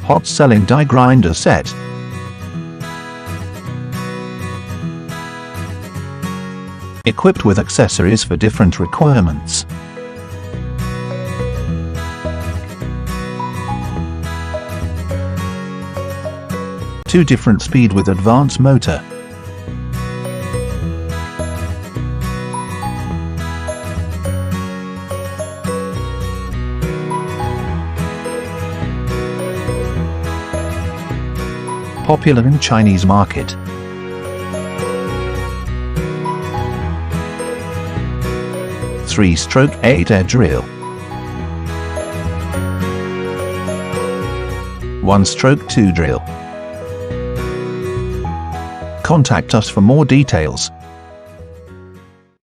hot-selling die grinder set. Equipped with accessories for different requirements. Two different speed with advanced motor. Popular in Chinese market. Three-stroke 8-air drill. One-stroke 2 drill. Contact us for more details.